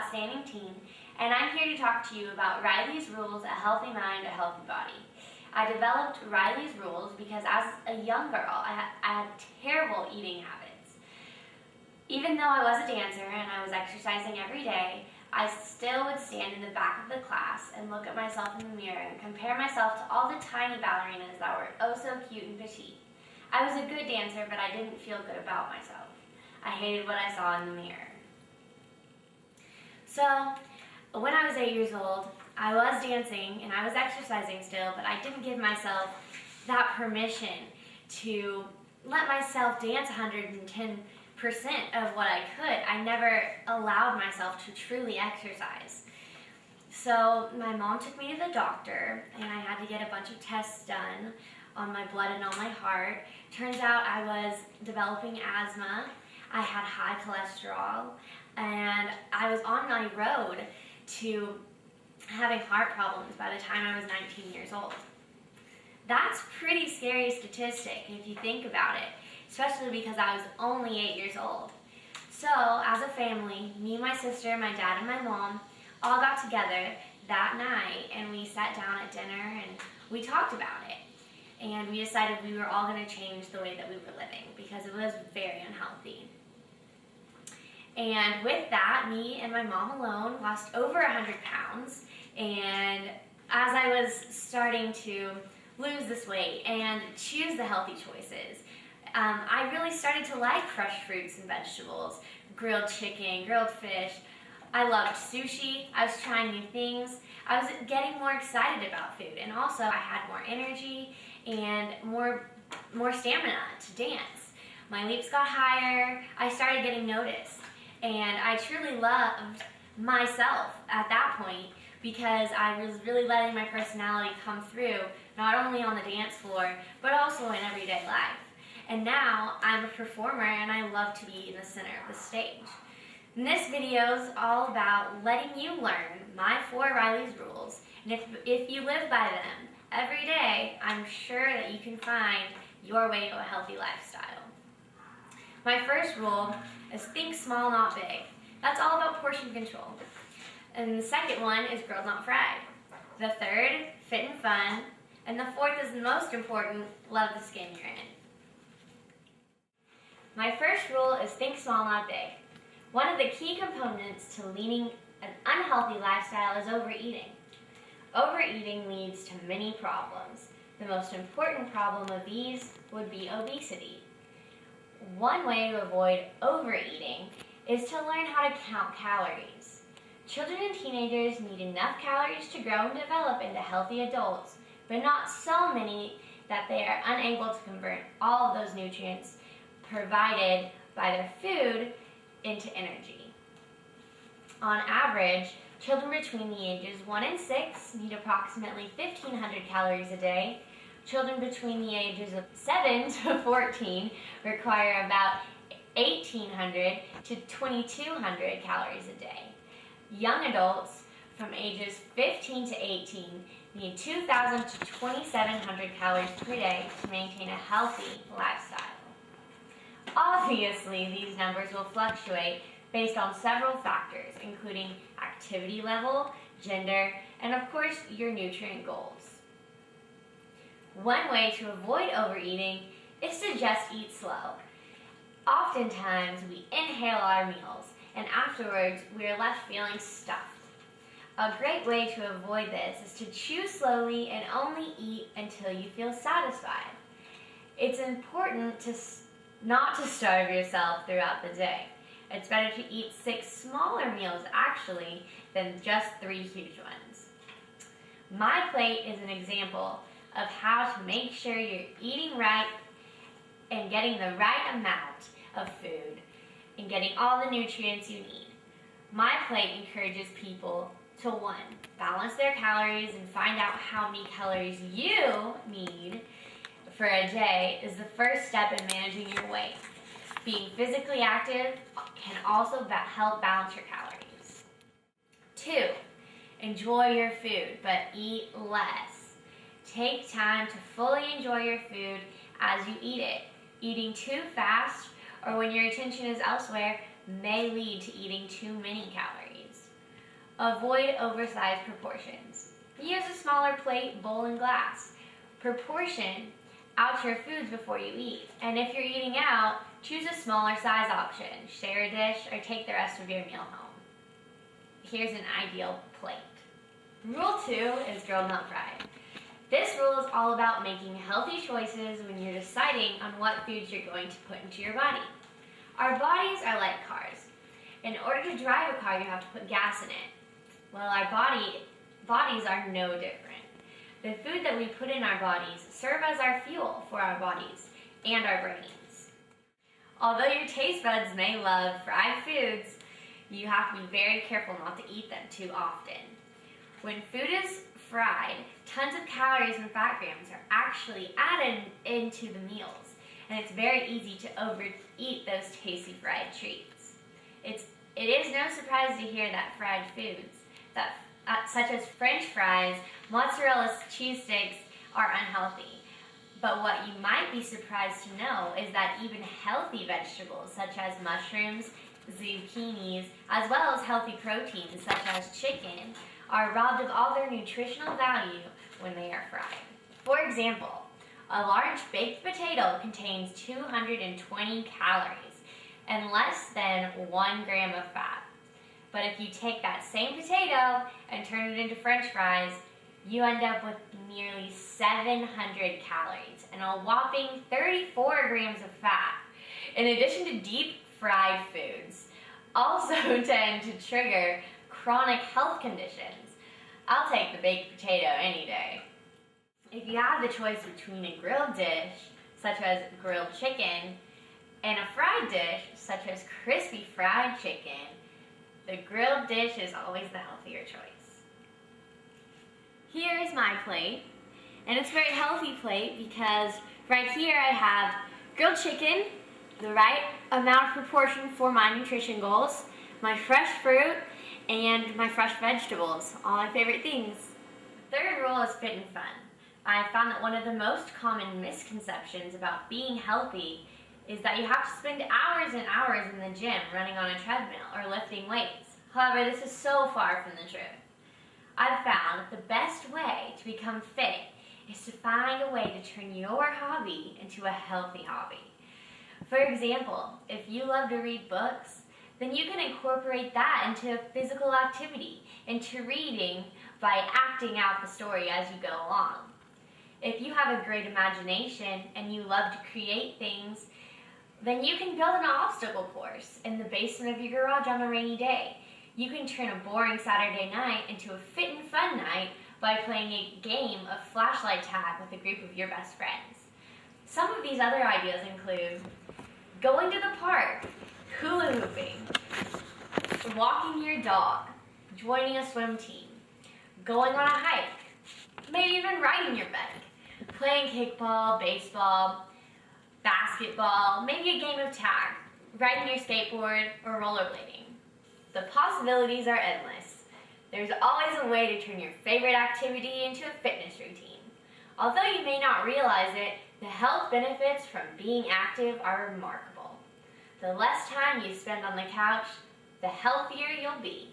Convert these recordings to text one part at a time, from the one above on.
outstanding teen, and I'm here to talk to you about Reilly's Rules, A Healthy Mind, A Healthy Body. I developed Reilly's Rules because as a young girl, I had terrible eating habits. Even though I was a dancer and I was exercising every day, I still would stand in the back of the class and look at myself in the mirror and compare myself to all the tiny ballerinas that were oh so cute and petite. I was a good dancer, but I didn't feel good about myself. I hated what I saw in the mirror. So, when I was 8 years old, I was dancing and I was exercising still, but I didn't give myself that permission to let myself dance 110% of what I could. I never allowed myself to truly exercise. So my mom took me to the doctor and I had to get a bunch of tests done on my blood and on my heart. Turns out I was developing asthma, I had high cholesterol, and I was on my road to having heart problems by the time I was 19 years old. That's a pretty scary statistic if you think about it, especially because I was only 8 years old. So, as a family, me, my sister, my dad, and my mom all got together that night and we sat down at dinner and we talked about it. And we decided we were all going to change the way that we were living because it was very unhealthy. And with that, me and my mom alone lost over 100 pounds. And as I was starting to lose this weight and choose the healthy choices, I really started to like fresh fruits and vegetables, grilled chicken, grilled fish. I loved sushi. I was trying new things. I was getting more excited about food, and also I had more energy and more stamina to dance. My leaps got higher. I started getting noticed, and I truly loved myself at that point because I was really letting my personality come through, not only on the dance floor, but also in everyday life. And now I'm a performer and I love to be in the center of the stage. And this video is all about letting you learn my 4 Reilly's rules. And if you live by them every day, I'm sure that you can find your way to a healthy lifestyle. My first rule is think small, not big. That's all about portion control. And the second one is grilled, not fried. The third, fit and fun. And the fourth is the most important, love the skin you're in. My first rule is think small, not big. One of the key components to leading an unhealthy lifestyle is overeating. Overeating leads to many problems. The most important problem of these would be obesity. One way to avoid overeating is to learn how to count calories. Children and teenagers need enough calories to grow and develop into healthy adults, but not so many that they are unable to convert all of those nutrients provided by their food into energy. On average, children between the ages 1 and 6 need approximately 1,500 calories a day. Children between the ages of 7 to 14 require about 1,800 to 2,200 calories a day. Young adults from ages 15 to 18 need 2,000 to 2,700 calories per day to maintain a healthy lifestyle. Obviously, these numbers will fluctuate based on several factors, including activity level, gender, and of course, your nutrient goals. One way to avoid overeating is to just eat slow. Oftentimes, we inhale our meals, and afterwards, we are left feeling stuffed. A great way to avoid this is to chew slowly and only eat until you feel satisfied. It's important not to starve yourself throughout the day. It's better to eat 6 smaller meals actually than just 3 huge ones. My plate is an example of how to make sure you're eating right and getting the right amount of food and getting all the nutrients you need. My plate encourages people to 1, balance their calories and find out how many calories you need for a day is the first step in managing your weight. Being physically active can also help balance your calories. 2, enjoy your food, but eat less. Take time to fully enjoy your food as you eat it. Eating too fast or when your attention is elsewhere may lead to eating too many calories. Avoid oversized proportions. Use a smaller plate, bowl, and glass. Proportion out your foods before you eat. And if you're eating out, choose a smaller size option. Share a dish or take the rest of your meal home. Here's an ideal plate. Rule 2 is grilled not fried. This rule is all about making healthy choices when you're deciding on what foods you're going to put into your body. Our bodies are like cars. In order to drive a car, you have to put gas in it. Well, our bodies are no different. The food that we put in our bodies serve as our fuel for our bodies and our brains. Although your taste buds may love fried foods, you have to be very careful not to eat them too often. When food is fried, tons of calories and fat grams are actually added into the meals, and it's very easy to overeat those tasty fried treats. It is no surprise to hear that fried foods, such as French fries, mozzarella cheese sticks, are unhealthy. But what you might be surprised to know is that even healthy vegetables, such as mushrooms, zucchinis, as well as healthy proteins, such as chicken, are robbed of all their nutritional value when they are fried. For example, a large baked potato contains 220 calories and less than 1 gram of fat. But if you take that same potato and turn it into French fries, you end up with nearly 700 calories and a whopping 34 grams of fat. In addition to deep fried foods, also tend to trigger chronic health conditions. I'll take the baked potato any day. If you have the choice between a grilled dish, such as grilled chicken, and a fried dish, such as crispy fried chicken, the grilled dish is always the healthier choice. Here is my plate, and it's a very healthy plate because right here I have grilled chicken, the right amount of proportion for my nutrition goals, my fresh fruit, and my fresh vegetables, all my favorite things. The third rule is fit and fun. I found that one of the most common misconceptions about being healthy is that you have to spend hours and hours in the gym running on a treadmill or lifting weights. However, this is so far from the truth. I've found that the best way to become fit is to find a way to turn your hobby into a healthy hobby. For example, if you love to read books, then you can incorporate that into physical activity, into reading by acting out the story as you go along. If you have a great imagination and you love to create things, then you can build an obstacle course in the basement of your garage on a rainy day. You can turn a boring Saturday night into a fit and fun night by playing a game of flashlight tag with a group of your best friends. Some of these other ideas include going to the park, hula hooping, walking your dog, joining a swim team, going on a hike, maybe even riding your bike, playing kickball, baseball, basketball, maybe a game of tag, riding your skateboard, or rollerblading. The possibilities are endless. There's always a way to turn your favorite activity into a fitness routine. Although you may not realize it, the health benefits from being active are remarkable. The less time you spend on the couch, the healthier you'll be.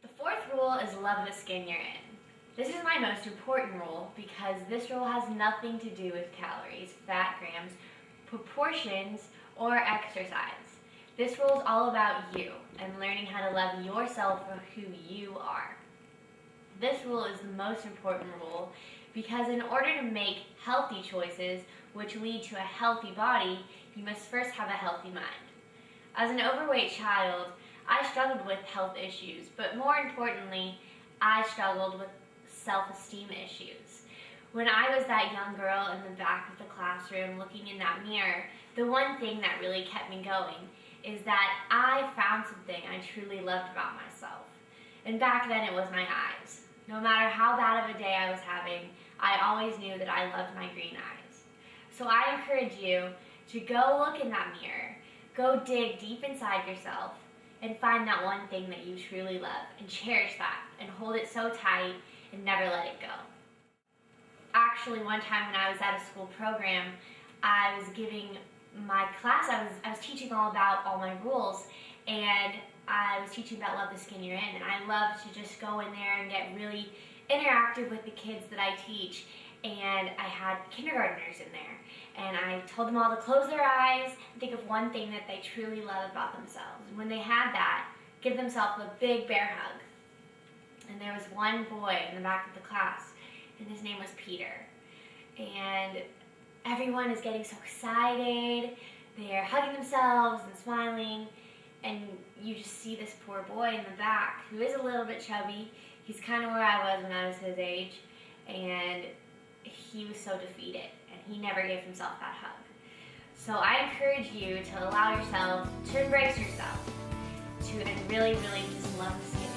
The fourth rule is love the skin you're in. This is my most important rule because this rule has nothing to do with calories, fat grams, proportions, or exercise. This rule is all about you and learning how to love yourself for who you are. This rule is the most important rule because in order to make healthy choices, which lead to a healthy body, you must first have a healthy mind. As an overweight child, I struggled with health issues, but more importantly, I struggled with self-esteem issues. When I was that young girl in the back of the classroom looking in that mirror, the one thing that really kept me going is that I found something I truly loved about myself. And back then it was my eyes. No matter how bad of a day I was having, I always knew that I loved my green eyes. So I encourage you to go look in that mirror, go dig deep inside yourself, and find that one thing that you truly love, and cherish that, and hold it so tight, and never let it go. Actually, one time when I was at a school program, I was giving my class, I was teaching all about all my rules, and I was teaching about Love the Skin You're In, and I love to just go in there and get really interactive with the kids that I teach. And I had kindergartners in there, and I told them all to close their eyes and think of one thing that they truly love about themselves. And when they had that, give themselves a big bear hug. And there was one boy in the back of the class, and his name was Peter. And everyone is getting so excited. They're hugging themselves and smiling, and you just see this poor boy in the back who is a little bit chubby. He's kind of where I was when I was his age, and he was so defeated, and he never gave himself that hug. So I encourage you to allow yourself to embrace yourself, to really, really just love the skin